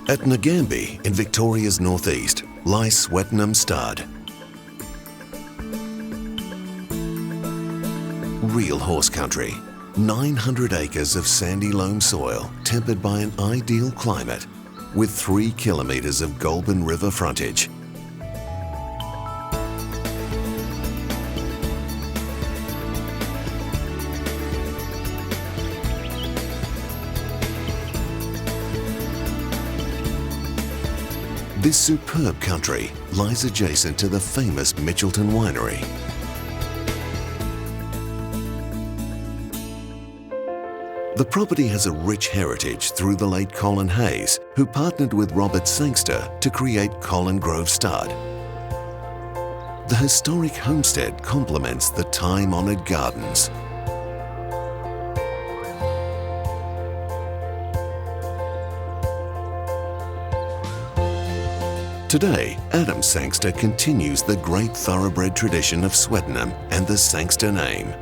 At Ngambie, in Victoria's northeast, lies Swettenham Stud. Real horse country, 900 acres of sandy loam soil tempered by an ideal climate, with 3 kilometres of Goulburn River frontage. This superb country lies adjacent to the famous Mitchelton Winery. The property has a rich heritage through the late Colin Hayes, who partnered with Robert SANGSTER to create Colin Grove Stud. The historic homestead complements the time-honoured gardens. Today, Adam Sangster continues the great thoroughbred tradition of Swettenham and the Sangster name.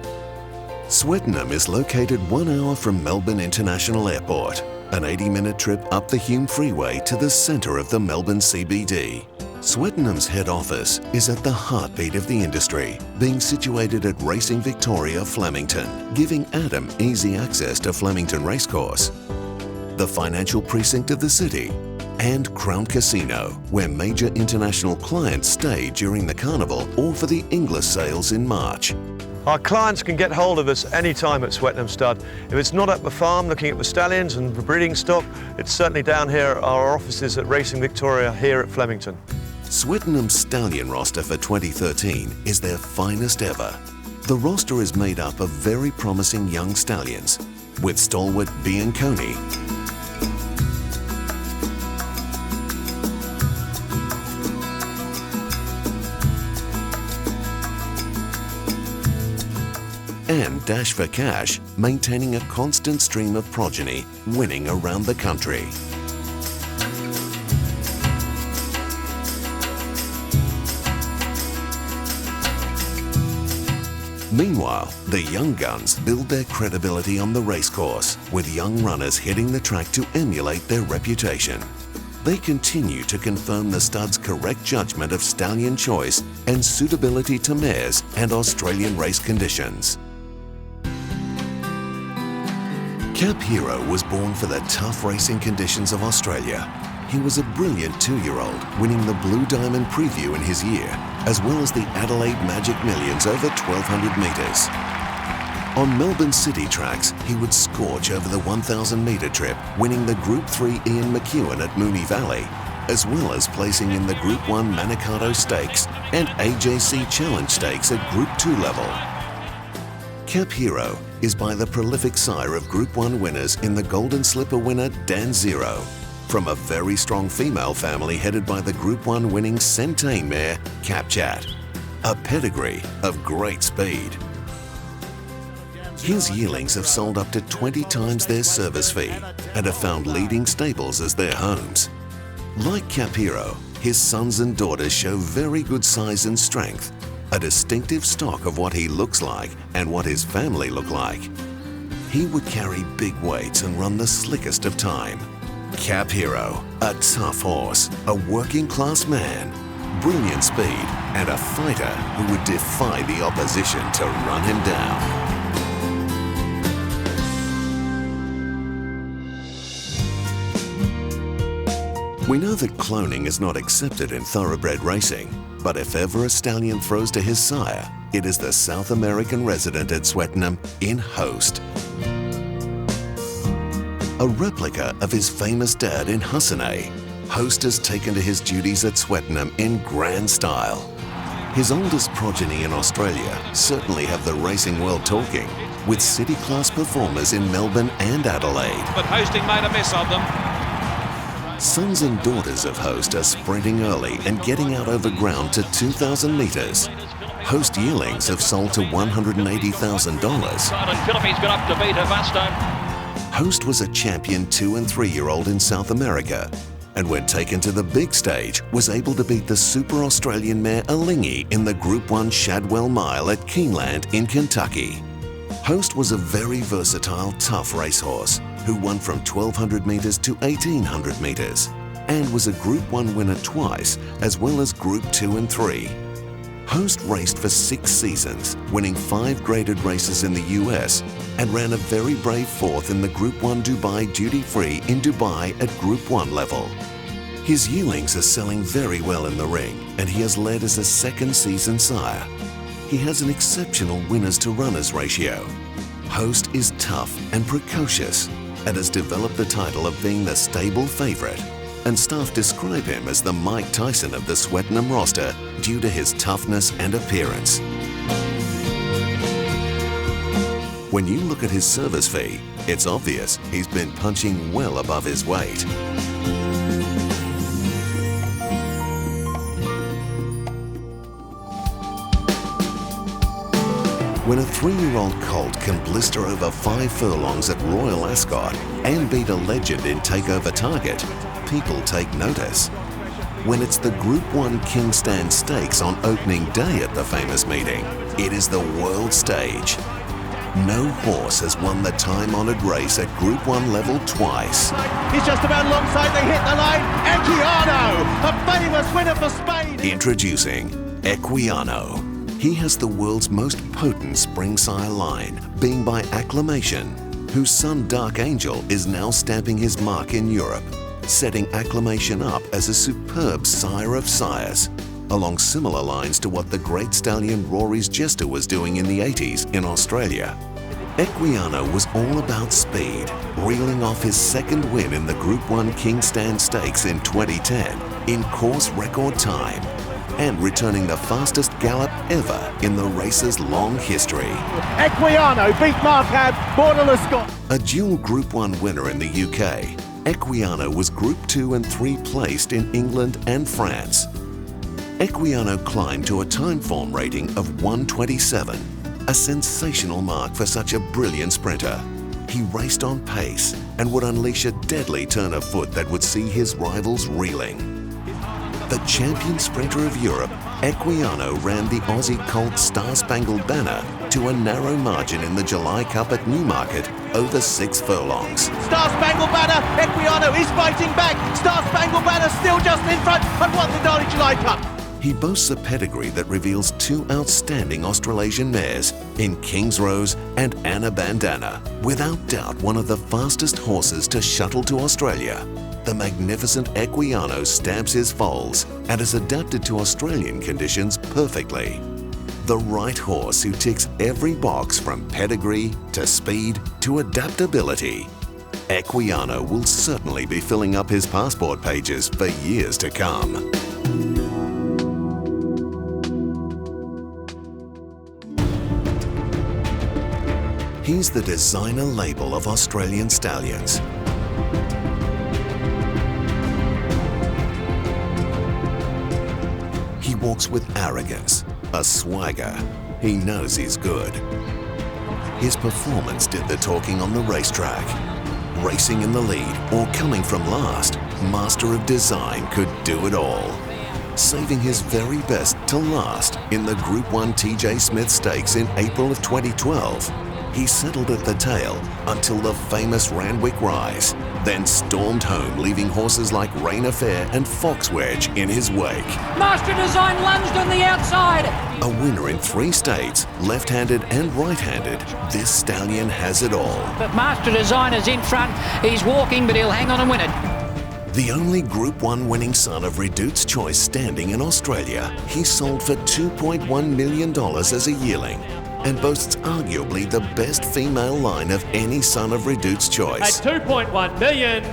Swettenham is located 1 hour from Melbourne International Airport, an 80-minute trip up the Hume Freeway to the centre of the Melbourne CBD. Swettenham's head office is at the heartbeat of the industry, being situated at Racing Victoria, Flemington, giving Adam easy access to Flemington Racecourse, the financial precinct of the city, and Crown Casino, where major international clients stay during the carnival or for the English sales in March. Our clients can get hold of us anytime at Swettenham Stud. If it's not at the farm looking at the stallions and the breeding stock, it's certainly down here at our offices at Racing Victoria here at Flemington. Swettenham's stallion roster for 2013 is their finest ever. The roster is made up of very promising young stallions, with stalwart Bianconi, and Dash for Cash, maintaining a constant stream of progeny, winning around the country. Meanwhile, the young guns build their credibility on the racecourse, with young runners hitting the track to emulate their reputation. They continue to confirm the stud's correct judgment of stallion choice and suitability to mares and Australian race conditions. KAPHERO was born for the tough racing conditions of Australia. He was a brilliant 2-year-old, winning the Blue Diamond Preview in his year, as well as the Adelaide Magic Millions over 1,200 metres. On Melbourne City tracks, he would scorch over the 1,000-metre trip, winning the Group 3 Ian McEwen at Moonee Valley, as well as placing in the Group 1 Manikato Stakes and AJC Challenge Stakes at Group 2 level. KAPHERO is by the prolific sire of Group 1 winners in the Golden Slipper winner Dan Zero, from a very strong female family headed by the Group 1 winning Centane mare Capchat, a pedigree of great speed. His yearlings have sold up to 20 times their service fee and have found leading stables as their homes. Like KAPHERO, his sons and daughters show very good size and strength, a distinctive stock of what he looks like and what his family look like. He would carry big weights and run the slickest of time. KAPHERO, a tough horse, a working class man, brilliant speed, and a fighter who would defy the opposition to run him down. We know that cloning is not accepted in thoroughbred racing, but if ever a stallion throws to his sire, it is the South American resident at Swettenham in Host. A replica of his famous dad in Hussinay, Host has taken to his duties at Swettenham in grand style. His oldest progeny in Australia certainly have the racing world talking, with city-class performers in Melbourne and Adelaide. But Hosting made a mess of them. Sons and daughters of Host are sprinting early and getting out over ground to 2,000 metres. Host yearlings have sold to $180,000. Philippines got up to beat Havasto. Host was a champion 2- and 3-year-old in South America, and when taken to the big stage, was able to beat the Super Australian mare Alingi in the Group 1 Shadwell Mile at Keeneland in Kentucky. Host was a very versatile, tough racehorse who won from 1,200 metres to 1,800 metres. and was a Group 1 winner twice, as well as Group 2 and 3. Host raced for 6 seasons, winning 5 graded races in the US, and ran a very brave 4th in the Group 1 Dubai duty-free in Dubai at Group 1 level. His yearlings are selling very well in the ring, and he has led as a 2nd season sire. He has an exceptional winners to runners ratio. Host is tough and precocious, and has developed the title of being the stable favourite, and staff describe him as the Mike Tyson of the Swettenham roster due to his toughness and appearance. When you look at his service fee, it's obvious he's been punching well above his weight. When a 3-year-old colt can blister over 5 furlongs at Royal Ascot and beat a legend in Takeover Target, people take notice. When it's the Group 1 King Stand Stakes on opening day at the famous meeting, it is the world stage. No horse has won the time-honoured race at Group 1 level twice. He's just about alongside, they hit the line. Equiano, a famous winner for Spain. Introducing Equiano. He has the world's most potent spring sire line, being by Acclamation, whose son Dark Angel is now stamping his mark in Europe, setting Acclamation up as a superb sire of sires, along similar lines to what the great stallion Rory's Jester was doing in the 80s in Australia. Equiano was all about speed, reeling off his 2nd win in the Group 1 King Stand Stakes in 2010 in course record time, and returning the fastest gallop ever in the race's long history. Equiano beat Markham, Borderless Scott. A dual Group 1 winner in the UK, Equiano was Group 2 and 3 placed in England and France. Equiano climbed to a Timeform rating of 127, a sensational mark for such a brilliant sprinter. He raced on pace and would unleash a deadly turn of foot that would see his rivals reeling. The champion sprinter of Europe, Equiano ran the Aussie colt Star Spangled Banner to a narrow margin in the July Cup at Newmarket over 6 furlongs. Star Spangled Banner, Equiano is fighting back. Star Spangled Banner still just in front and won the Darley July Cup. He boasts a pedigree that reveals 2 outstanding Australasian mares in King's Rose and Anna Bandana. Without doubt one of the fastest horses to shuttle to Australia, the magnificent Equiano stamps his foals and is adapted to Australian conditions perfectly. The right horse who ticks every box from pedigree to speed to adaptability. Equiano will certainly be filling up his passport pages for years to come. He's the designer label of Australian stallions. He walks with arrogance, a swagger. He knows he's good. His performance did the talking on the racetrack. Racing in the lead or coming from last, Master of Design could do it all. Saving his very best to last in the Group 1 TJ Smith Stakes in April of 2012. He settled at the tail until the famous Randwick Rise, then stormed home, leaving horses like Rain Affair and Fox Wedge in his wake. Master Design lunged on the outside. A winner in 3 states, left-handed and right-handed, this stallion has it all. But Master Design is in front. He's walking, but he'll hang on and win it. The only Group 1 winning son of Redute's Choice standing in Australia, he sold for $2.1 million as a yearling, and boasts arguably the best female line of any son of Redute's Choice. At 2.1 million,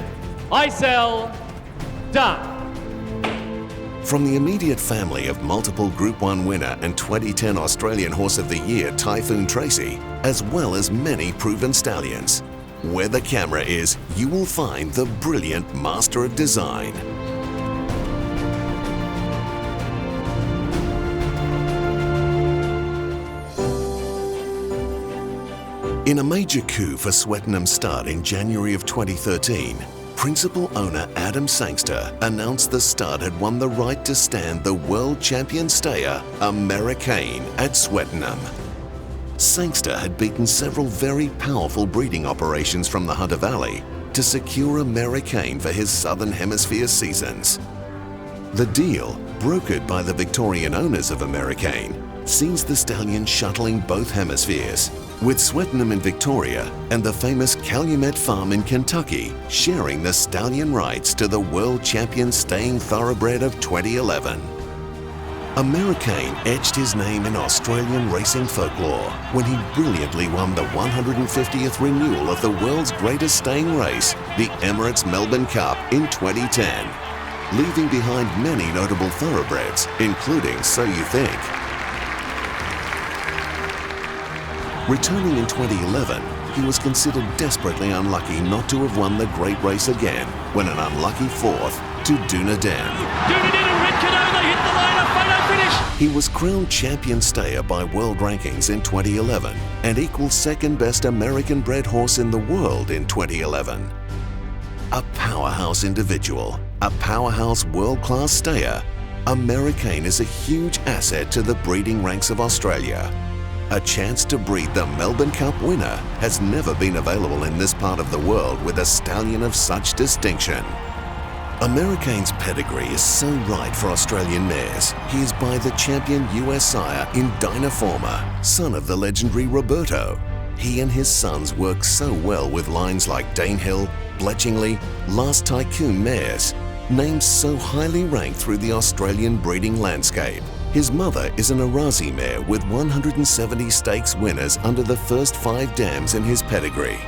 I sell, done. From the immediate family of multiple Group 1 winner and 2010 Australian Horse of the Year Typhoon Tracy, as well as many proven stallions. Where the camera is, you will find the brilliant Master of Design. In a major coup for Swettenham stud in January of 2013, principal owner Adam SANGSTER announced the stud had won the right to stand the world champion stayer AMERICAIN at Swettenham. SANGSTER had beaten several very powerful breeding operations from the Hunter Valley, to secure AMERICAIN for his Southern Hemisphere seasons. The deal, brokered by the Victorian owners of AMERICAIN, sees the stallion shuttling both hemispheres, with Swettenham in Victoria and the famous Calumet Farm in Kentucky sharing the stallion rights to the world champion staying thoroughbred of 2011. AMERICAIN etched his name in Australian racing folklore when he brilliantly won the 150th renewal of the world's greatest staying race, the Emirates Melbourne Cup in 2010, leaving behind many notable thoroughbreds, including So You Think. Returning in 2011, he was considered desperately unlucky not to have won the great race again when an unlucky fourth to Dunedin. Red Canoe, they hit the line, a photo finish. He was crowned champion stayer by world rankings in 2011 and equalled second best American-bred horse in the world in 2011. A powerhouse individual, a powerhouse world-class stayer, AMERICAIN is a huge asset to the breeding ranks of Australia. A chance to breed the Melbourne Cup winner has never been available in this part of the world with a stallion of such distinction. AMERICAIN's pedigree is so right for Australian mares. He is by the champion US sire in Dynaforma, son of the legendary Roberto. He and his sons work so well with lines like Danehill, Bletchingley, Last Tycoon mares, names so highly ranked through the Australian breeding landscape. His mother is an Arazi mare with 170 stakes winners under the first 5 dams in his pedigree.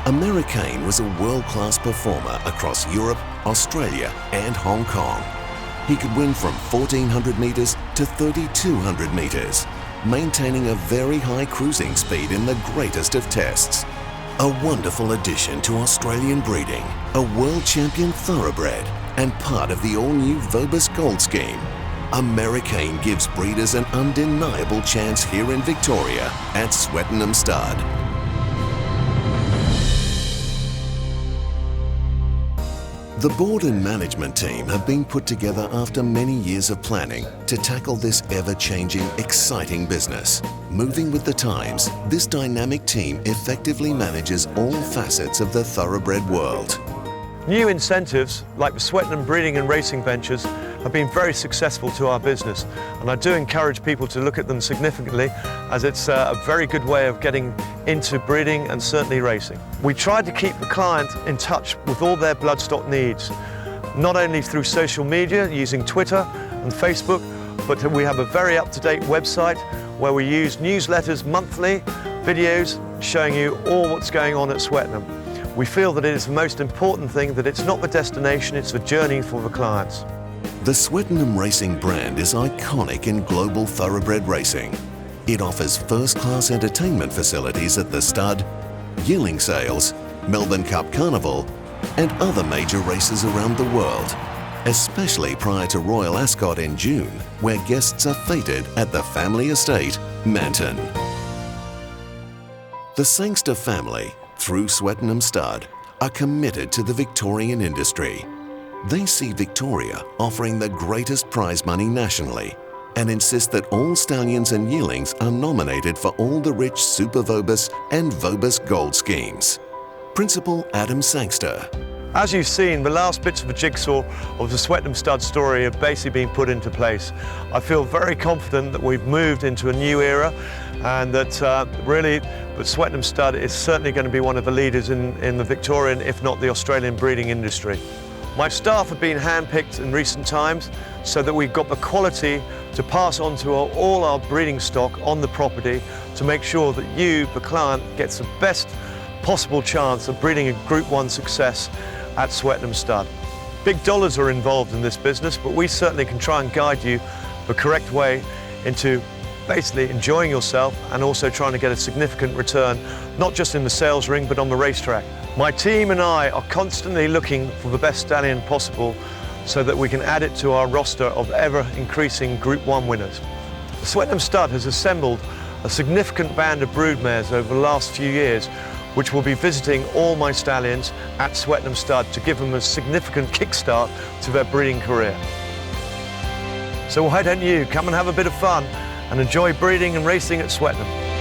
AMERICAIN was a world-class performer across Europe, Australia and Hong Kong. He could win from 1400 metres to 3200 metres, maintaining a very high cruising speed in the greatest of tests. A wonderful addition to Australian breeding, a world champion thoroughbred and part of the all-new Vobis Gold scheme. AMERICAIN gives breeders an undeniable chance here in Victoria at Swettenham Stud. The board and management team have been put together after many years of planning to tackle this ever-changing, exciting business. Moving with the times, this dynamic team effectively manages all facets of the thoroughbred world. New incentives, like the Swettenham Breeding and Racing Ventures, have been very successful to our business, and I do encourage people to look at them significantly, as it's a very good way of getting into breeding and certainly racing. We tried to keep the client in touch with all their bloodstock needs, not only through social media using Twitter and Facebook, but we have a very up-to-date website where we use newsletters monthly, videos showing you all what's going on at Swettenham. We feel that it is the most important thing, that it's not the destination, it's the journey for the clients. The Swettenham Racing brand is iconic in global thoroughbred racing. It offers first-class entertainment facilities at the stud, yearling sales, Melbourne Cup Carnival and other major races around the world, especially prior to Royal Ascot in June, where guests are feted at the family estate, Manton. The SANGSTER family, through Swettenham Stud, are committed to the Victorian industry. They see Victoria offering the greatest prize money nationally and insist that all stallions and yearlings are nominated for all the rich Super Vobis and Vobis Gold schemes. Principal Adam SANGSTER. As you've seen, the last bits of the jigsaw of the Swettenham Stud story have basically been put into place. I feel very confident that we've moved into a new era, and that really the Swettenham Stud is certainly going to be one of the leaders in the Victorian, if not the Australian breeding industry. My staff have been handpicked in recent times so that we've got the quality to pass on to all our breeding stock on the property to make sure that you, the client, gets the best possible chance of breeding a Group 1 success at Swettenham Stud. Big dollars are involved in this business, but we certainly can try and guide you the correct way into basically enjoying yourself and also trying to get a significant return, not just in the sales ring, but on the racetrack. My team and I are constantly looking for the best stallion possible so that we can add it to our roster of ever-increasing Group 1 winners. The Swettenham Stud has assembled a significant band of broodmares over the last few years, which will be visiting all my stallions at Swettenham Stud to give them a significant kickstart to their breeding career. So why don't you come and have a bit of fun and enjoy breeding and racing at Swettenham?